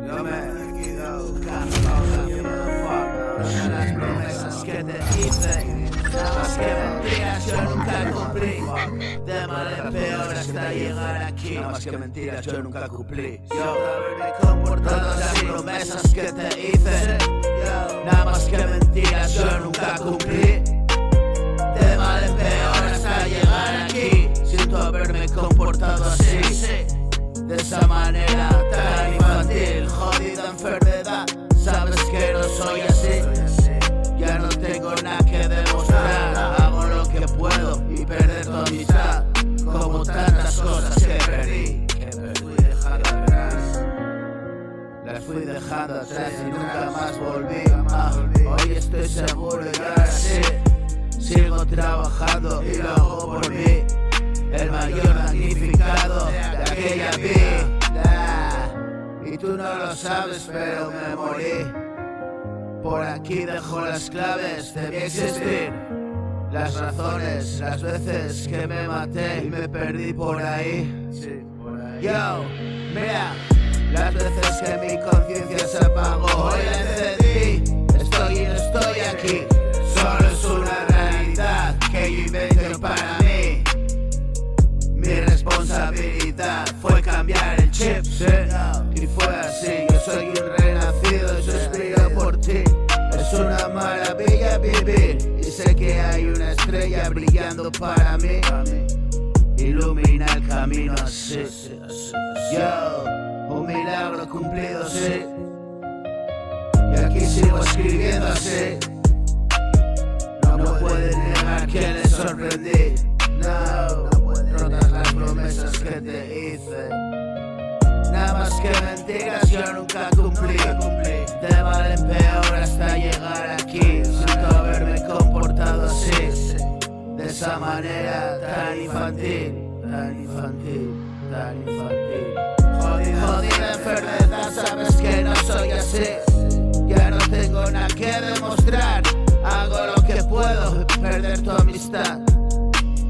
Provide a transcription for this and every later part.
Yo me he quedado las promesas que te hice, nada más que mentiras yo nunca cumplí. De mal en peor hasta llegar aquí. Nada más que mentiras yo nunca cumplí. Yo haberme comportado las promesas que te hice, nada más que mentiras yo nunca cumplí. De mal en peor hasta llegar aquí. Siento haberme comportado así, de esa manera tan infantil. Jodida enfermedad, sabes que no soy así. Ya no tengo nada que demostrar. Hago lo que puedo y perder tu amistad, como tantas cosas que perdí, fui dejando atrás. Las fui dejando atrás y nunca más volví. Hoy estoy seguro y ahora sí, sigo trabajando y lo hago por mí. El mayor magnificado de aquella vida. Y tú no lo sabes, pero me morí. Por aquí dejo las claves de mi existir, las razones, las veces que me maté y me perdí por ahí. Yo, mira, las veces que mi conciencia se apagó, hoy la encendí. Estoy y no estoy aquí, solo es una realidad que yo invento para mí. Mi responsabilidad fue cambiar el chip, y fue así. Yo soy un renacido y suspiro por ti. Es una maravilla vivir y sé que hay una estrella brillando para mí. Ilumina el camino así. Yo, un milagro cumplido, sí. Y aquí sigo escribiendo así. No puedes negar que le sorprendí. No, rotas las promesas que te hice. Nada más que mentiras yo nunca cumplí. De mal en peor hasta llegar aquí. Siento haberme comportado así, de esa manera tan infantil, tan infantil, tan infantil. Jodida enfermedad, sabes que no soy así. Ya no tengo nada que demostrar. Hago lo que puedo, perder tu amistad,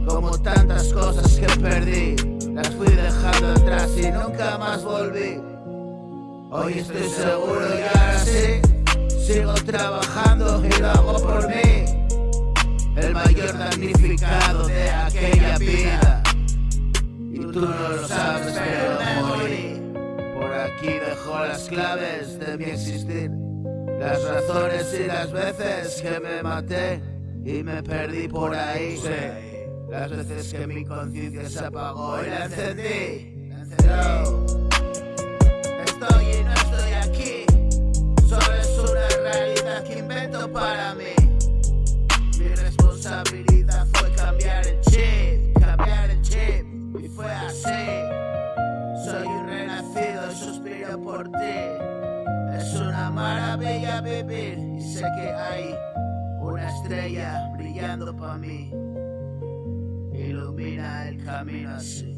como tantas cosas que perdí. Las fui dejando atrás y nunca más volví. Hoy estoy seguro y ahora sí, sigo trabajando y lo hago por mí. El mayor damnificado de aquella vida. Y tú no lo sabes, pero morí. Por aquí dejo las claves de mi existir, las razones y las veces que me maté y me perdí por ahí. Las veces que mi conciencia se apagó y la encendí. Estoy y no estoy aquí, solo es una realidad que invento para mí. Mi responsabilidad fue cambiar el chip, y fue así. Soy un renacido y suspiro por ti. Es una maravilla vivir y sé que hay una estrella brillando para mí. Ilumina el camino así.